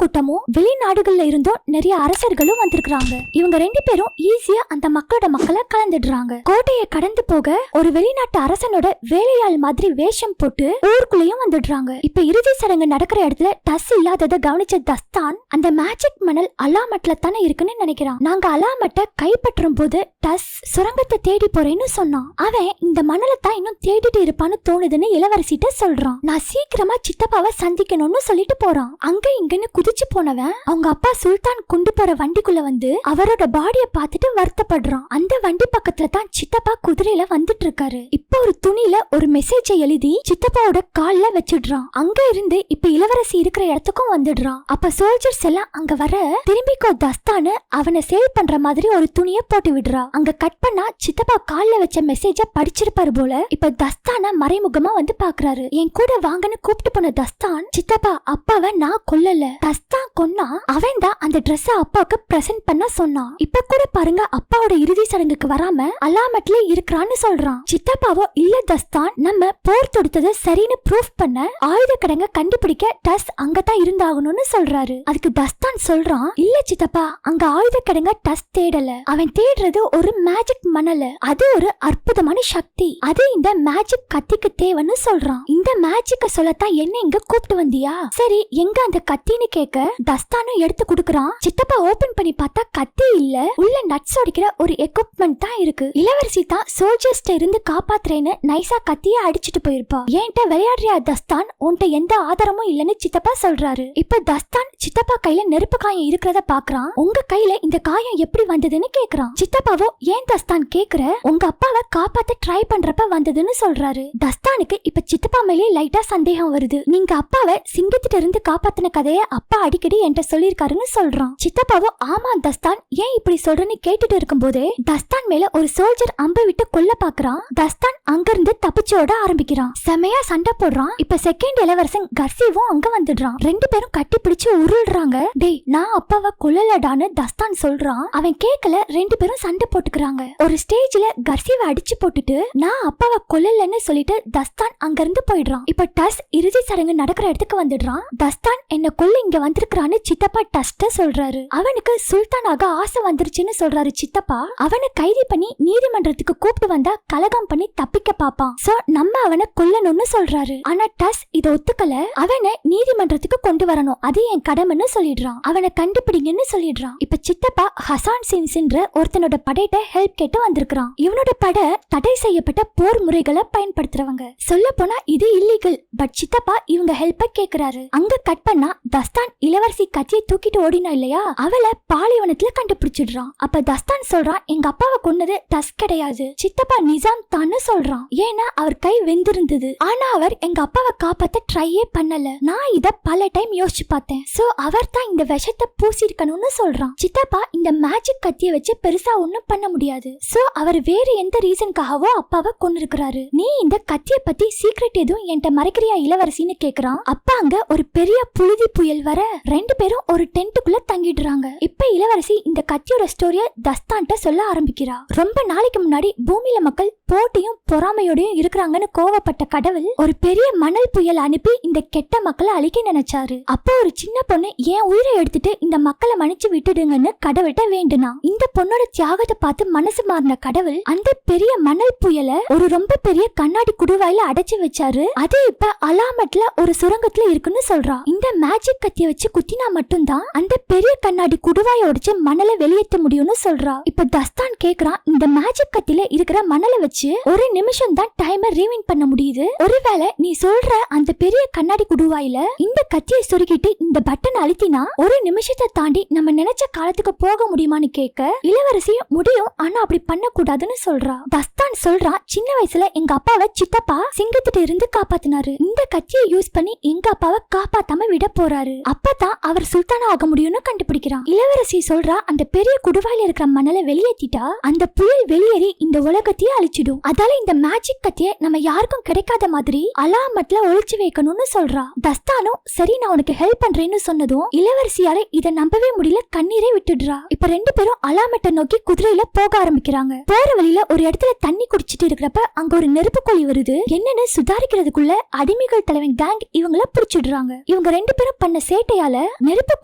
கூட்டமும் வெளிநாடுகள்ல இருந்தும் நிறைய அரசர்களும் வந்திருக்காங்க. இவங்க ரெண்டு பேரும் ஈஸியா அந்த மக்களோட மக்களை கலந்துடுறாங்க. கோட்டையை கடந்து போக ஒரு வெளிநாட்டு அரசனோட வேலையாள் மாதிரி வேஷம் போட்டு ஊருக்குள்ளேயும் வந்துடுறாங்க. இப்ப இறுதி சடங்கு நடக்கிற இடத்துல டஸ் இல்லாததை கவனிச்ச தஸ்தான் அந்த மேஜிக் மணல் அலாமட்ல தானே இருக்குன்னு நினைக்கிறான். நாங்க அலாமட்டை கைப்பற்றும் போது டஸ் சுரங்கத்தை தேடி போறேன்னு சொன்னான். அவன் இந்த மணலை தான் இன்னும் தேடிட்டு இருப்பான்னு தோணுதுன்னு இளவரசிட்ட சொல்றான். நான் சீக்கிரமா சித்தப்பாவை சந்திக்கணும்னு சொல்லிட்டு போறான். அங்க இங்கன்னு குதிச்சு போனவன் அவங்க அப்பா சுல்தான் கொண்டு போற வண்டிக்குள்ள வந்து அவரோட பாடிய பார்த்துட்டு வருத்தப்படுறான். அந்த வண்டி பக்கத்துல தான் சித்தப்பா குதிரையில வந்துட்டு இருக்காரு. இப்ப ஒரு துணியில ஒரு மெசேஜை எழுதி சித்தப்பாவோட கால்ல வச்சிடுறான். அங்க இருந்து இப்ப இளவரசி இருக்கிற இடத்துக்கும் வந்துடுறான். அப்ப சோல்ஜர்ஸ் எல்லாம் அங்க வர திரும்பிக்கோ தஸ்தானு அவனை சேவ் பண்ற மாதிரி ஒரு துணியை போட்டு விடுறா. அங்க கட் பண்ணா சித்தப்பா கால்ல வச்ச மெசேஜ படிச்சிருப்பாரு போல. இப்ப தஸ்தான மறைமுகமா வந்து பாக்குறாரு. என் கூட வாங்கன்னு கூப்பிட்டு போன தஸ்தான் சித்தப்பா அப்பாவை நான் கொல்லல, தஸ்தான் கொன்னா அவன் தான் அந்த ட்ரெஸ் அப்பாவுக்கு பிரசன்ட் பண்ண சொன்னான். இப்ப கூட பாருங்க அப்பாவோட இறுதி சடங்குக்கு வராம அலாமட்ல இருக்கிறான்னு சொல்றான். சித்தப்பாவோ இல்ல தஸ்தான் நம்ம போர் தொடுத்தது சரின்னு ப்ரூஃப் பண்ண ஆயுத கடங்க கண்டுபிடிக்க டஸ் அங்கதான் இருந்தாகணும்னு சொல்றாரு. அதுக்கு தஸ்தான் சொல்றான், இல்ல சித்தப்பா அங்க ஆயுத கடங்க டஸ் தேடல, அவன் தேடுறது ஒரு மேஜிக் மணல், அது ஒரு அற்புதமான சக்தி, அது இந்த மேஜிக் கத்திக்கு தேவைன்னு சொல்றான். இந்த மேஜிக்க சொல்லத்தான் என்ன இங்க கூப்பிட்டு வந்தியா, சரி எங்க அந்த கத்தின்னு கேட்க தஸ்தானும் எடுத்து குடுக்கறான். சித்தப்பா ஓபன் பண்ணி பார்த்தா கத்தி இல்ல, உள்ள நட்ஸ் உடைக்கிற ஒரு எக்யூப்மெண்ட் தான் இருக்கு. இளவரசி தான் சோல்ஜர்ஸ்ட இருந்து காப்பாத்துறேன்னு நைசா கத்திய அடிச்சிட்டு போயிருப்பா. ஏன்ட்ட விளையாடுறியா தஸ்தான், உன்ட்ட எந்த ஆதாரமும் இல்லன்னு சித்தப்பா சொல்றாரு. இப்ப தஸ்தான் சித்தப்பா கையில நெருப்பு காயம் இருக்கிறத பாக்குறான். உங்க கையில இந்த காயம் எப்படி வந்ததுன்னு கேக்குறான். சித்தப்பாவோ ஏன் தஸ்தான் கேக்குற, உங்க அப்பாவை காப்பாத்த ட்ரை பண்றப்ப வந்ததுன்னு சொல்றாரு. தஸ்தானுக்கு இப்ப சித்தப்பா மேலே லைட்டா சந்தேகம் வருது. நீங்க அப்பாவை சிங்கத்திட்ட இருந்து காப்பாத்தின கதைய அப்பா அடிக்கடி என்கிட்ட சொல்லிருக்காருன்னு சொல்றான். சித்தப்பாவோ ஆமா தஸ்தான் ஏன் இப்படி சொல்றன்னு கேட்டுட்டு இருக்கும் போதே தஸ்தான் மேல ஒரு சோல்ஜர் அம்பு விட்டு கொல்ல பாக்குறான். தஸ்தான் அங்கிருந்து தப்பிச்சோட ஆரம்பிக்கிறான். செமையா சண்டை போடுறான். இப்ப செகண்ட் இளவரசன் கர்சிவும் அங்க வந்துடுறான். ரெண்டு பேரும் கட்டி பிடிச்சு உருள்றாங்க. டேய் நான் அப்பாவை கொல்லலடான்னு தஸ்தான் சொல்றான். அவன் கேட்கல. ரெண்டு பேரும் சண்டை போட்டுக்கிறாங்க. ஒரு ஸ்டேஜ்ல கர்சிவை அடிச்சு போட்டுட்டு நான் அப்பாவை கொல்லலன்னு சொல்லிட்டு தஸ்தான் அங்க இருந்து போயிடுறான். இப்ப டஸ் இறுதி சடங்கு நடக்கிற இடத்துக்கு வந்துடுறான். தஸ்தான் என்ன கொல்ல இங்க வந்திருக்கான்னு சித்தப்பா டஸ்ட சொல்றாரு. அவனுக்கு சுல்தானாக ஆசை வந்துருச்சுன்னு சொல்றாரு சித்தப்பா. அவனை கைது பண்ணி நீதிமன்றத்துக்கு கூப்பிட்டு வந்தா கலகம் பண்ணி தப்பிக்க பாப்பான். சோ நம்ம அவனை கொல்லணும்னு சொல்றாரு. ஆனா டஸ் இத ஒத்துக்கல. அவனை நீதிமன்றத்துக்கு கொண்டு வரணும், அது என் கடமைன்னு சொல்லிடுறான். அவனை கண்டுபிடிங்கன்னு சொல்லிடுறான். இப்ப சித்தப்பா ஹசான் சின்ஸ்ன்ற ஒருத்தனோட படையிட்ட ஹெல்ப் கேட்டு வந்திருக்கான். இவனோட படை தடை செய்யப்பட்ட போர் முறைகளை பயன்படுத்துறவங்க. சொல்ல போனா இது இல்லீகல். பட் சித்தப்பா இவங்க ஹெல்ப்ப கேக்குறாரு. அங்க கட் பண்ணா தஸ்தான் இளவரசி கத்தியை தூக்கிட்டு ஓடினா இல்லையா, அவளை பாலைவனத்துல கண்டுபிடிச்சிடுறான். அப்ப தஸ்தான் சொல்றான் எங்க அப்பாவை கொன்னது டஸ் கிடையாது, சித்தப்பா நிசாம் தான்னு சொல்றான். ஏன்னா அவர் கை வெந்திருந்தது. ஆனா அவர் எங்க அப்பாவை காப்பாத்த ட்ரையே பண்ணல. நான் இத பல டைம் யோசிச்சு பார்த்தேன். சோ அவர் தான் இந்த விஷத்தை பூசிருக்கணும்னு சொல்றான். சித்தப்பா இந்த மேஜிக் கத்தியை வச்சு பெருசா ஒண்ணும் பண்ண முடியாது. சோ அவர் வேற எந்த ரீசனுக்காகவோ அப்பாவை கொன்னிருக்கிறாரு. நீ இந்த கத்தியை பத்தி சீக்ரெட் எதுவும் என்கிட்ட மறைக்கிறியா இளவரசின்னு கேக்குறான். அப்ப அங்க ஒரு பெரிய புழுதி புயல் வர ரெண்டு பேரும் ஒரு டென்ட்டுக்குள்ள தங்கிடுறாங்க. இப்ப இளவரசி இந்த கத்தியோட ஸ்டோரிய தஸ்தான்ட்ட சொல்ல ஆரம்பிக்கிறா. ரொம்ப நாளைக்கு முன்னாடி பூமியில மக்கள் போட்டியும் பொறாமையோடையும் இருக்கிறாங்கன்னு கோவப்பட்ட கடவுள் ஒரு பெரிய மணல் புயல் அனுப்பி இந்த கெட்ட மக்களை அழிக்க நினைச்சாரு. அப்போ ஒரு சின்ன பொண்ணு என் உயிரை எடுத்துட்டு இந்த மக்களை மன்னிச்சு விட்டுடுங்கன்னு கடவுள்கிட்ட வேண்டுனா. இந்த பொண்ணோட தியாகத்தை பார்த்து மனசு மாறின கடவுள் அந்த பெரிய மணல் புயல ஒரு ரொம்ப பெரிய கண்ணாடி குடுவாயில அடைச்சு வச்சாரு. அது இப்ப அலாமட்ல ஒரு சுரங்கத்துல இருக்குன்னு சொல்றா. இந்த மேஜிக் கத்திய வச்சு குத்தினா மட்டும்தான் அந்த பெரிய கண்ணாடி குடுவாயை உடைச்சு மணலை வெளியேற்ற முடியும்னு சொல்றா. இப்ப தஸ்தான் கேக்குறான், இந்த மேஜிக் கத்தில இருக்கிற மணலை வச்சு ஒரு நிமிஷம் தான் டைமர் ரீவைண்ட் பண்ண முடியுது. ஒருவேளை நீ சொல்ற அந்த பெரிய கண்ணாடி குடுவாயில இந்த கத்தியை சொருகிட்டு இந்த பட்டன் அழுத்தினா ஒரு நிமிஷத்தை தாண்டி நம்ம நினைச்ச காலத்துக்கு போக முடியுமான்னு கேட்க இளவரசியும் முடியும், ஆனா அப்படி பண்ண கூடாதுன்னு சொல்றா. தஸ்தான் சொல்றான், சின்ன வயசுல எங்க அப்பாவை சித்தப்பா சிங்கத்திட்ட இருந்து காப்பாத்தினாரு. இந்த கத்தியை யூஸ் பண்ணி எங்க அப்பாவை காப்பாத்தாம விட போறாரு. அப்பதான் அவர் சுல்தானா ஆக முடியும்னு கண்டுபிடிக்கிறான். இளவரசி சொல்றா, அந்த பெரிய குடுவாயில இருக்கிற மணலை வெளியேற்றிட்டா அந்த புயல் வெளியேறி இந்த உலகத்தையே அழிச்சிடும். அதால இந்த மேஜிக் கத்தியை நம்ம யாருக்கும் கிடைக்காத மாதிரி அலாமட்ல ஒளிச்சு வைக்கணும்னு சொல்றா. தஸ்தானும் சரி நான் உனக்கு ஹெல்ப் பண்றேன்னு சொன்னதும் இளவரசியால இத நம்பவே முடியல, கண்ணீரே விட்டுடுறா. இப்ப ரெண்டு பேரும் அலாமெட்டை நோக்கி குதிரையில போக ஆரம்பிக்கிறாங்க. போற வழியில ஒரு இடத்துல தண்ணி குடிச்சிட்டு இருக்கிறப்ப அங்க ஒரு நெருப்பு கோழி வருது. என்னன்னு சுதாரிக்கிறதுக்குள்ள அடிமைகள் தலைவன் கேங் இவங்கள பிடிச்சிடுறாங்க. இவங்க ரெண்டு பேரும் பண்ண சேட்டையால நெருப்பு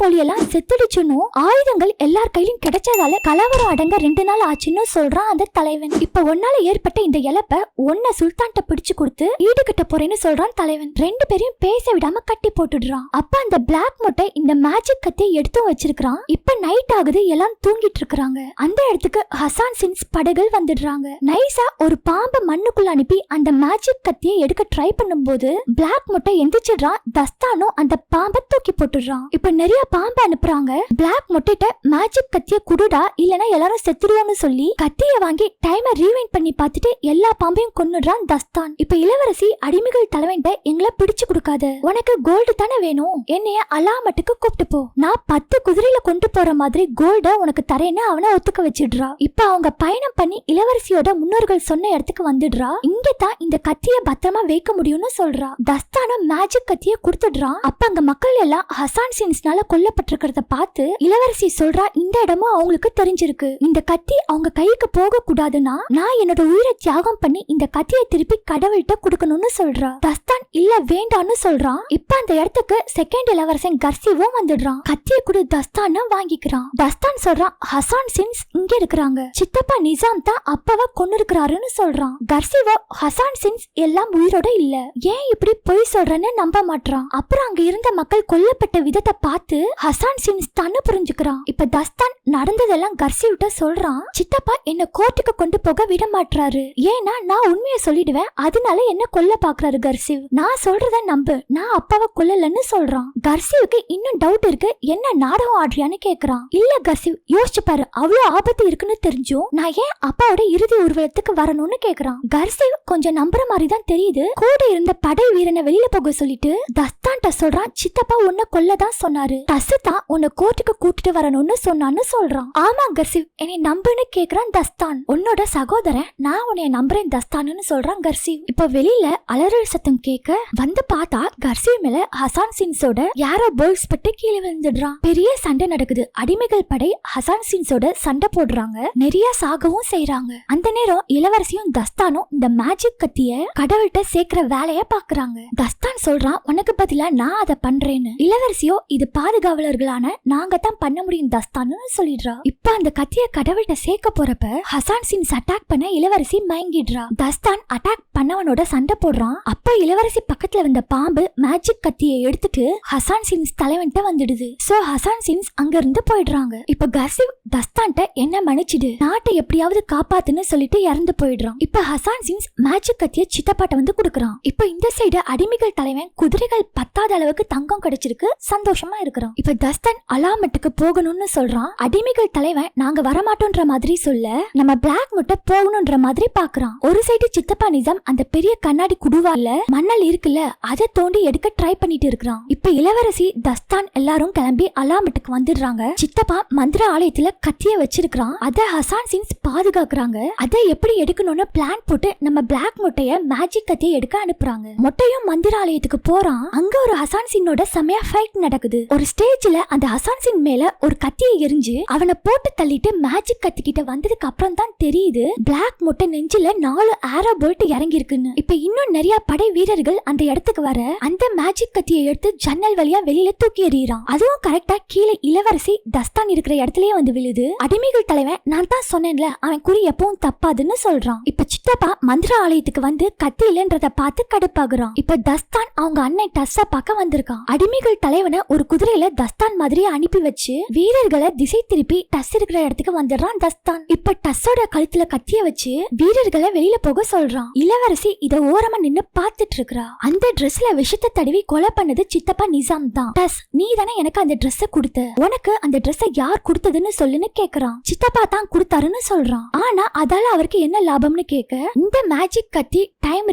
கோழியெல்லாம் செத்துடுச்சுன்னு ஆயுதங்கள் எல்லார் கையிலும் கிடைச்சதால கலவரம் அடங்க 2 நாள் ஆச்சுன்னு சொல்றான் அந்த தலைவன். இப்ப ஒன்னால ஏற்பட்ட இந்த இழப்ப ஒன்ன சுல்தான்ட்ட பிடிச்சு கொடுத்து ஈடுகட்ட போறேன்னு சொல்றான் தலைவன். ரெண்டு பேரையும் பேச விடாம கட்டி போட்டுடுறான். அப்ப அந்த பிளாக் மொட்டை இந்த மேஜிக் கத்தியை எடுத்து வச்சிருக்கான். இப்ப நைட் ஆகுது, எல்லாம் தூங்கிட்டு இருக்காங்க. அந்த இடத்துக்கு ஹசான் சின்ஸ் படைகள் வந்துடுறாங்க. நைஸா ஒரு பாம்பை மண்ணுக்குள்ள அனுப்பி அந்த மேஜிக் கத்தியை எடுக்க ட்ரை பண்ணும்போது பிளாக் மொட்டை எந்திரிச்சிடுறான். தஸ்தானும் அந்த பாம்பை தூக்கி போட்டுடுறான். இப்ப நிறைய பாம்பு அனுப்புறாங்க. பிளாக் மொட்டைட்ட மேஜிக் கத்திய குடுடா இல்லனா எல்லாரும் செத்துடுவான்னு சொல்லி கத்திய வாங்கி டைமை ரீவைண்ட் பண்ணி பார்த்துட்டு எல்லா பாம்பையும் கொன்னுடுறான் தஸ்தான். இப்ப இளவரசி அடிமைகள் தலைவன்ட்ட எங்களை பிடிச்சு கொடுக்காத, உனக்கு கோல்டு தானே வேணும், என்னைய அலாமட்டுக்கு கூப்பிட்டு போ, நான் 10 குதிரையில கொண்டு போற மாதிரி கோல்ட உனக்கு தரேன்னு அவனை ஒத்துக்க வச்சிடுறா. இப்ப அவங்க பயணம் பண்ணி இளவரசியோட முன்னோர்கள் சொன்ன இடத்துக்கு வந்துடுறா. இங்க தான் இந்த கத்திய பத்திரமா வைக்க முடியும்னு சொல்றா. தஸ்தானும் மேஜிக் கத்திய கொடுத்துடுறான். அப்ப அங்க மக்கள் எல்லாம் ஹசான் சின்ஸ்னால கொல்லப்பட்டிருக்கிறத பார்த்து இளவரசி சொல்றா, இந்த இடமும் அவங்களுக்கு தெரிஞ்சிருக்கு, இந்த கத்தி அவங்க கைக்கு போக கூடாதுன்னா நான் என்னோட உயிரை தியாகம் பண்ணி இந்த கத்தியை திருப்பி கடவுள்கிட்ட கொடுக்கணும்னு சொல்றா. தஸ்தான் இல்ல வேண்டான்னு சொல்றான். இப்ப அந்த இடத்துக்கு செகண்ட் இளவரசன் கர்சிவும் வந்துடுறான். கத்தியை கூட தஸ்தான் வாங்கிக்கிறான். தஸ்தான் சொல்றான், ஹசான் சின்ஸ் இங்க இருக்கிறாங்க, சித்தப்பா நிசாம் தான் அப்பாவை கொண்டு இருக்கிறாருன்னு சொல்றான். கர்சிவோ ஹசான் சின்ஸ் எல்லாம் உயிரோட இல்ல, ஏன் இப்படி பொய் சொல்றன்னு நம்ப மாட்டான். அப்புறம் அங்க இருந்த மக்கள் கொல்லப்பட்ட விதத்தை பார்த்து ஹசான் சின்ஸ் தானு புரிஞ்சுக்கிறான். இப்ப தஸ்தான் நடந்ததெல்லாம் கர்சிவிட்ட சொல்றான். சித்தப்பா என்ன கோர்ட்டுக்கு கொண்டு போக விட மாட்டாரு, ஏன்னா நான் உண்மையை சொல்லிடுவேன், அதனால என்ன கொல்ல பாக்குறாரு கர்சிவ், நான் சொல்றத நம்பு, நான் அப்பாவை கொல்லலன்னு சொல்றான். கர்சிவுக்கு இன்னும் டவுட் இருக்கு, என்ன நாடகம் ஆடுறியான்னு கேக்குறான். இல்ல கர்சிவ் யோசிச்சு பாரு, அவ்வளவு ஆபத்து இருக்குன்னு தெரிஞ்சும் நான் ஏன் அப்பாவோட இறுதி ஊர்வலத்துக்கு வரணும்னு கேக்குறான். கர்சிவ் கொஞ்சம் நம்புற மாதிரி தான் தெரியுது. கூட இருந்த படை வீரனை வெளியில போக சொல்லிட்டு தஸ்தான்ட்ட சொல்றான், சித்தப்பா உன்னை கொல்லதான் சொன்னாரு, டஸ் தான் உன்னை கோர்ட்டுக்கு கூட்டிட்டு வரணும்னு சொன்னான்னு சொல்றான். ஆமா கர்சிவ் என்னை நம்புன்னு கேக்குறான் தஸ்தான். உன்னோட சகோதரன், நான் உன்னை நம்புறேன் தஸ்தான்னு சொல்றான் கர்சிவ். இப்ப வெளியில அலறல் சத்தம் கேட்க வந்து பார்த்தா கர்சிவ் மேல ஹசான் சின்ஸோட யாரோ போல்ஸ் பட்டு கீழே விழுந்துடுறான். பெரிய சண்டை நடக்குது. அடிமைகள் படை ஹசான் சின்ஸோட சண்டை போடுறாங்க, நிறைய சாகவும் செய்யறாங்க. அந்த நேரம் இளவரசியும் தஸ்தானும் இந்த மேஜிக் கத்திய கடவுள்கிட்ட சேர்க்கிற வேலைய பாக்குறாங்க. தஸ்தான் சொல்றான், உனக்கு பதிலா நான் அதை பண்றேன்னு. இளவரசியோ இது பாதுகாவலர்களான நாங்க தான் பண்ண முடியும் தஸ்தான்னு சொல்லிடுறா. இப்ப அந்த கத்திய கடவுள்கிட்ட சேர்க்க போறப்ப ஹசான் சின்ஸ் அட்டாக் பண்ண இளவரசி மயங்கிடுறா. தஸ்தான் அட்டாக் பண்ணவனோட சண்டை போடுறான். அப்ப இளவரசி பக்கத்துல வந்த பாம்பு மேஜிக் கத்தியை எடுத்துட்டு ஹசான் சின்ஸ் தலைவன்ட்ட வந்துடுது. சோ ஹசான் சின்ஸ் அங்க இருந்து போயிடுறாங்க. இப்ப கர்சிவ் தஸ்தான்ட்ட என்ன மன்னிச்சிடு, நாட்டை எப்படியாவது காப்பாத்துன்னு சொல்லிட்டு இறந்து போயிடுறான். இப்ப ஹசான் சின்ஸ் மேஜிக் கத்திய சித்தப்பாட்ட வந்து கொடுக்கறான். இப்ப இந்த சைடு அடிமைகள் தலைவன் குதிரைகள் பத்தாத அளவுக்கு தங்கம் கிடைச்சிருக்கு, சந்தோஷமா இருக்கிறான். இப்ப தஸ்தான் அலாமட்டுக்கு போகணும்னு சொல்றான். அடிமைகள் தலைவன் நாங்க வரமாட்டோன்ற மாதிரி சொல்ல நம்ம பிளாக் முட்டை போகணும்ன்ற மாதிரி பாக்குறான். ஒரு சைடு சித்தப்பா நிசாம் அந்த பெரிய கண்ணாடி குடுவால மண்ணல் இருக்குல்ல அதை தோண்டி எடுக்க ட்ரை பண்ணிட்டு இருக்கிறான். இப்ப இளவரசி தஸ்தான் எல்லாரும் கிளம்பி அலாமட்டுக்கு வந்துடுறாங்க. சித்தப்பா மந்திர ஆலயத்துல கத்திய வச்சிருக்கான், அத ஹசான் சின்ஸ் பாதுகாக்கிறாங்க. அதை எப்படி எடுக்கணும்னு பிளான் போட்டு நம்ம பிளாக் முட்டைய மேஜிக் கத்திய எடுக்க அனுப்புறாங்க. மொட்டையும் மந்திர ஆலயத்துக்கு போறான். அங்க ஒரு ஹசான் சின்னோட செமையா ஃபைட் நடக்குது. ஒரு ஸ்டேஜ்ல அந்த ஹசான் சின் மேல ஒரு கத்தியை எரிஞ்சு அவனை போட்டு தள்ளிட்டு மேஜிக் கத்திக்கிட்ட வந்ததுக்கு அப்புறம் தான் தெரியுது பிளாக் முட்டை நெஞ்சில 4 ஆரோ போல்ட் இறங்கி இருக்குன்னு. இப்ப இன்னும் நிறைய படை வீரர்கள் அந்த இடத்துக்கு வர அந்த மேஜிக் கத்தியை எடுத்து ஜன்னல் வழியா வெளியில தூக்கி எறியறான். அதுவும் கரெக்டா கீழே இளவரசி தஸ்தான் இருக்கிற இடத்துலயே வந்து விழுது. அடிமைகள் தலைவன் நான் தான் சொன்னேன்ல அவன் குறி எப்பவும் தப்பாதுன்னு சொல்றான். இப்ப சித்தப்பா மந்திர ஆலயத்துக்கு வந்து கத்தி இல்லன்றத பார்த்து கடுப்பாகுறான். இப்ப தஸ்தான் அவங்க அண்ணன் டஸ்ஸ பார்க்க வந்திருக்கான். அடிமைகள் தலைவனை ஒரு குதிரையில தஸ்தான் மாதிரி அனுப்பி வச்சு வீரர்களை திசை திருப்பி டஸ் இருக்கிற இடத்துக்கு வந்துடுறான் தஸ்தான். இப்ப டஸ்ஸோட கழுத்துல கத்திய வச்சு வீரர்களை வெளியில போக சொல்றான். இளவரசி இத ஓரமா நின்னு பாத்துட்டு இருக்கா. அந்த ட்ரெஸ்ல விஷத்தை தடவி கொலை பண்ணது சித்தப்பா நிசாம் தான். டஸ் நீ தானே எனக்கு அந்த ட்ரெஸ்ஸ கொடுத்த, உனக்கு அந்த ட்ரெஸ்ஸ யார் கொடுத்ததுன்னு சொல்லுன்னு கேக்குறான். சித்தப்பா தான் கொடுத்தாருன்னு சொல்றான். ஆனா அதால அவருக்கு என்ன லாபம்னு கேட்க இந்த மேஜிக் கத்தி டைம்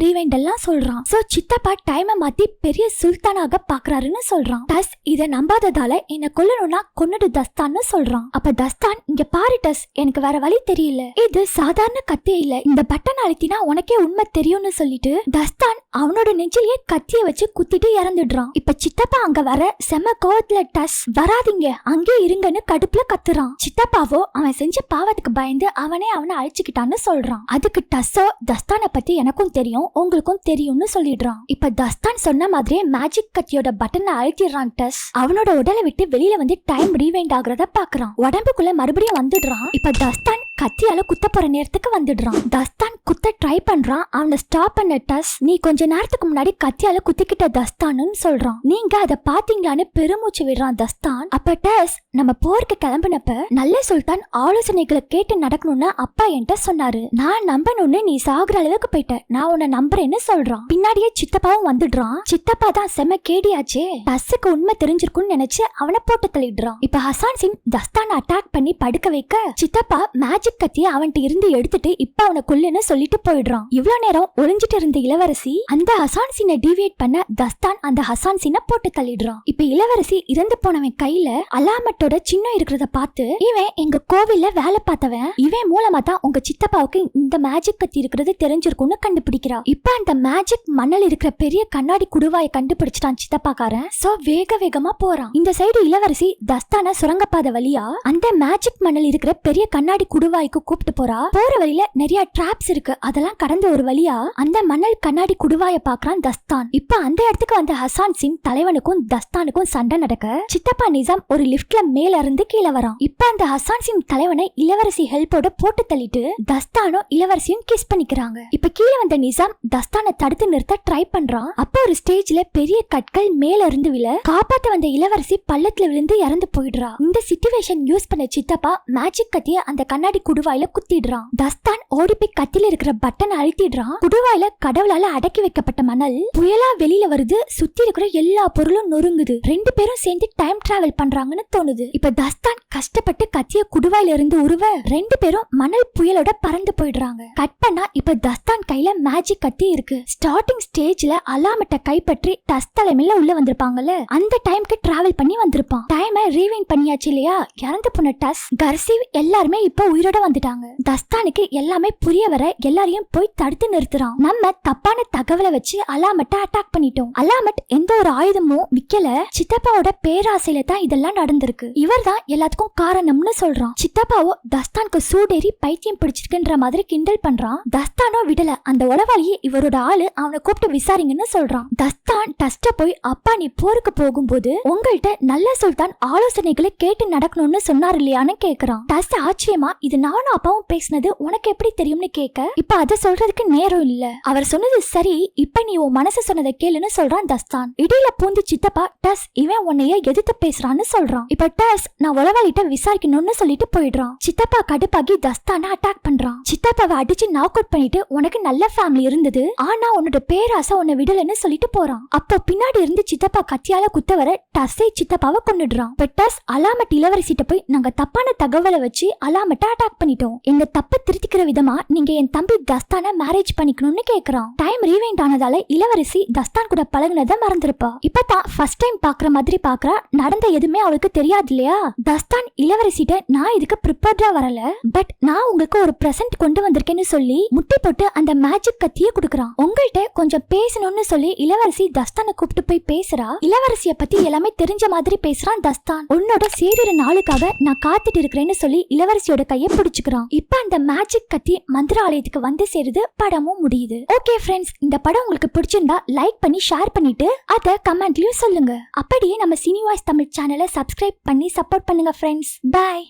ரீவைண்ட் எல்லாம் சொல்றான். சோ சித்தப்பா டைமை மாத்தி பெரிய சுல்தானாக பாக்குறாருன்னு சொல்றான். டஸ் இத நம்பாததால என்ன கொல்லணும்னா கொன்னுடு தஸ்தான்னு சொல்றான். அப்ப தஸ்தான் இங்க பாரு டஸ், எனக்கு வேற வழி தெரியல, இது சாதாரண கத்தி இல்ல, இந்த பட்டன் அழுத்தினா உனக்கே உண்மை தெரியும்னு சொல்லிட்டு தஸ்தான் அவனோட நெஞ்சிலேயே கத்திய வச்சு குத்திட்டு இறந்துடுறான். இப்ப சித்தப்பா அங்க வர செம கோவத்துல டஸ் வராதிங்க அங்கே இருங்கன்னு கடுப்புல கத்துறான். சித்தப்பாவோ அவன் செஞ்ச பாவத்துக்கு பயந்து அவனை அழிச்சுக்கிட்டான்னு சொல்றான். அதுக்கு டஸ்ஸோ தஸ்தானை பத்தி எனக்கும் தெரியும் உங்களுக்கும் தெரியும்னு சொல்லிடுறான். இப்ப தஸ்தான் சொன்ன மாதிரியே மேஜிக் கத்தியோட பட்டனை அழுத்திடுறான் டஸ். அவனோட உடலை விட்டு வெளியில வந்து டைம் ரீவைண்ட் ஆகுறத பாக்குறான். உடம்புக்குள்ள மறுபடியும் வந்துடுறான். இப்ப தஸ்தான் கத்தியால குத்த போற நேரத்துக்கு வந்துடுறான். தஸ்தான் குத்த ட்ரை பண்றான். அவனை ஸ்டாப் பண்ண டஸ் நீ கொஞ்ச நேரத்துக்கு முன்னாடி கத்தியால குத்திக்கிட்ட தஸ்தான்னு சொல்றான். நீங்க அத பாத்தீங்களான்னு பெருமூச்சு விடுறான் தஸ்தான். அப்ப டஸ் நம்ம போருக்கு கிளம்பினப்ப நல்ல சுல்தான் ஆலோசனைகளை கேட்டு நடக்கணும்னு அப்பா என்கிட்ட சொன்னாரு. நான் நம்பணும்னு நீ சாகுற அளவுக்கு போயிட்ட. நான் உன்னை நம்புறேன்னு சொல்றான். பின்னாடியே சித்தப்பாவும் வந்துடுறான். சித்தப்பா தான் செம கேடியாச்சே. டஸ்ஸுக்கு உண்மை தெரிஞ்சிருக்கும்னு நினைச்சு அவனை போட்டு தள்ளிடுறான். இப்ப ஹசான் சிங் தஸ்தானை அட்டாக் பண்ணி படுக்க வைக்க சித்தப்பா மேஜிக் கத்திய அவன்கிட்ட இருந்து எடுத்துட்டு இப்ப அவனை கொல்லுன்னு சொல்லிட்டு போயிடுறான். இவ்வளவு நேரம் ஒளிஞ்சிட்டு இருந்த இளவரசி அந்த ஹசான் சீனை டிவியேட் பண்ண தஸ்தான் அந்த ஹசான் சீனை போட்டு தள்ளிடுறான். இப்ப இளவரசி இறந்து போனவன் கையில அலாமட்டோட சின்னம் இருக்கிறத பார்த்து இவன் எங்க கோவில்ல வேலை பார்த்தவன், இவன் மூலமா தான் உங்க சித்தப்பாவுக்கு இந்த மேஜிக் கத்தி இருக்கிறது தெரிஞ்சிருக்கும்னு கண்டுபிடிக்கிறா. இப்ப அந்த மேஜிக் மணல் இருக்கிற பெரிய கண்ணாடி குடுவாயை கண்டுபிடிச்சிட்டான் சித்தப்பாக்காரன். சோ வேக வேகமா போறான். இந்த சைடு இளவரசி தஸ்தான சுரங்கப்பாதை வழியா அந்த மேஜிக் மணல் இருக்கிற பெரிய கண்ணாடி குடுவாய்க்கு கூப்பிட்டு போறா. போற வழியில நிறைய டிராப்ஸ் இருக்கு. அதெல்லாம் கடந்த ஒரு வழியா அந்த மணல் கண்ணாடி குடுவாய பாக்குறான் தஸ்தான். இப்ப அந்த இடத்துக்கு வந்த ஹசான் சிங் தலைவனுக்கும் தஸ்தானுக்கும் சண்டை நடக்க சித்தப்பா நிசாம் ஒரு லிப்ட்ல மேல இருந்து கீழே வரான். இப்ப அந்த ஹசான் சிங் தலைவனை இளவரசி ஹெல்ப்போட போட்டு தள்ளிட்டு தஸ்தானும் இளவரசியும் கிஸ் பண்ணிக்கிறாங்க. இப்ப கீழே வந்த நிசாம் தஸ்தானை தடுத்து நிறுத்த ட்ரை பண்றான். அப்ப ஒரு ஸ்டேஜ்ல பெரிய கற்கள் மேல இருந்து விழ காப்பாத்த வந்த இளவரசி பள்ளத்துல விழுந்து இறந்து போயிடுறா. இந்த சிச்சுவேஷன் யூஸ் பண்ண சித்தப்பா மேஜிக் கத்திய அந்த கண்ணாடி குடுவாயில குத்திடுறான். தஸ்தான் ஓடி போய் கத்தில இருக்கிற பட்டனை அழுத்திடுறான். குடுவாயில கடவுளால அடக்கி வைக்கப்பட்ட மணல் புயலா வெளியில வருது. சுத்தி இருக்கிற எல்லா பொருளும் நொறுங்குது. ரெண்டு பேரும் சேர்ந்து டைம் டிராவல் பண்றாங்கன்னு தோணுது. இப்ப தஸ்தான் கஷ்டப்பட்டு கத்திய குடுவாயில இருந்து உருவ ரெண்டு பேரும் மணல் புயலோட பறந்து போயிடுறாங்க. கட் பண்ணா இப்ப தஸ்தான் கையில மேஜிக் கத்தி இருக்கு. ஸ்டார்டிங் ஸ்டேஜ்ல அலாமட்ட கைப்பற்றி டஸ் தலைமையில உள்ள வந்திருப்பாங்கல்ல, அந்த டைம்க்கு டிராவல் பண்ணி வந்திருப்பான். டைமை ரீவைண்ட் பண்ணியாச்சு இல்லையா. இறந்து போன டஸ் கர்சிவ் எல்லாருமே இப்ப உயிரோட வந்துட்டாங்க. தஸ்தானுக்கு எல்லாமே புரிய வர எல்லாரையும் போய் தடுத்து நிறுத்துறான். நம்ம தப்பான தகவலை வச்சு அலாமட்ட அட்டாக் பண்ணிட்டோம். அலாமட் எந்த ஒரு ஆயுதமும் விக்கல. சித்தப்பாவோட பேராசையில தான் இதெல்லாம் நடந்திருக்கு. இவர் தான் எல்லாத்துக்கும் காரணம்னு சொல்றான். சித்தப்பாவோ தஸ்தானுக்கு சூடேறி பைத்தியம் பிடிச்சிருக்குன்ற மாதிரி கிண்டல் பண்றான். தஸ்தானோ விடல. அந்த உளவாளியே இவரோட ஆளு, அவனை கூப்பிட்டு விசாரிங்கன்னு சொல்றான். தஸ்தான் டஸ்ட போய் அப்பா நீ போருக்கு போகும்போது உங்கள்கிட்ட நல்ல சுல்தான் ஆலோசனைகளை கேட்டு நடக்கணும்னு சொன்னார் இல்லையான்னு கேக்குறான். டஸ் ஆச்சரியமா இது நானும் அப்பாவும் பேசினது உனக்கு எப்படி தெரியும்னு கேட்க இப்ப அத சொல்றதுக்கு நேரம் இல்ல. அவர் சொன்னது சரி, இப்ப நீ உன் மனசு சொன்னதை கேளுன்னு சொல்றான் தஸ்தான். இடையில பூந்து சித்தப்பா டஸ் இவன் உன்னைய எதிர்த்து பேசுறான்னு சொல்றான். இப்ப டஸ் நான் உளவாளிட்ட விசாரிக்கணும்னு சொல்லிட்டு போயிடுறான். சித்தப்பா கடுப்பாகி தஸ்தான அட்டாக் பண்றான். சித்தப்பாவை அடிச்சு நாக் அவுட் பண்ணிட்டு உனக்கு நல்ல ஃபேமிலி இருந்தது, ஆனா உன்னோட பேராசை உன்னை விடலன்னு சொல்லிட்டு போறான். அப்போ பின்னாடி இருந்து சித்தப்பா கத்தியால குத்த வர டஸ்ஸை சித்தப்பாவை கொன்னுடுறான். இப்ப டஸ் அலாமட் இளவரசிட்ட போய் நாங்க தப்பான தகவலை வச்சு அலாமட்ட அட்டாக் பண்ணிட்டோம். எங்க தப்ப திருத்திக்கிற விதமா நீங்க என் தம்பி தஸ்தான மேரேஜ் பண்ணிக்கணும்னு கேக்குறான். டைம் ரீவைண்ட் ஆனதால இளவரசி தஸ்தான் கூட பழகுனத மறந்துருப்பா. இப்பதான் ஃபர்ஸ்ட் டைம் பாக்குற மாதிரி பாக்குறா. நடந்த எதுவுமே அவளுக்கு தெரியாது இல்லையா. தஸ்தான் இளவரசிட்ட நான் இதுக்கு ப்ரிப்பேர்டா வரல, பட் நான் உங்களுக்கு ஒரு பிரசன்ட் கொண்டு வந்திருக்கேன்னு சொல்லி முட்டி போட்டு அந்த மேஜிக் கத்திய குடுக்குறான். உங்கள்கிட்ட கொஞ்சம் பேசணும்னு சொல்லி இளவரசி தஸ்தானை கூப்பிட்டு போய் பேசுறா. இளவரசிய பத்தி எல்லாமே தெரிஞ்ச மாதிரி பேசுறான் தஸ்தான். உன்னோட சேருற நாளுக்காக நான் காத்துட்டு இருக்கிறேன்னு சொல்லி இளவரசியோட கையை பிடிச்சுக்கிறான். இப்ப அந்த மேஜிக் கத்தி மந்திராலயத்துக்கு வந்து சேருது. படமும் முடியுது. ஓகே ஃப்ரெண்ட்ஸ், இந்த படம் உங்களுக்கு பிடிச்சிருந்தா லைக் பண்ணி ஷேர் பண்ணிட்டு அத கமெண்ட்லயும் சொல்லுங்க. அப்படியே நம்ம சினி வாய்ஸ் தமிழ் சேனலை சப்ஸ்கிரைப் பண்ணி சப்போர்ட் பண்ணுங்க ஃப்ரெண்ட்ஸ். பை.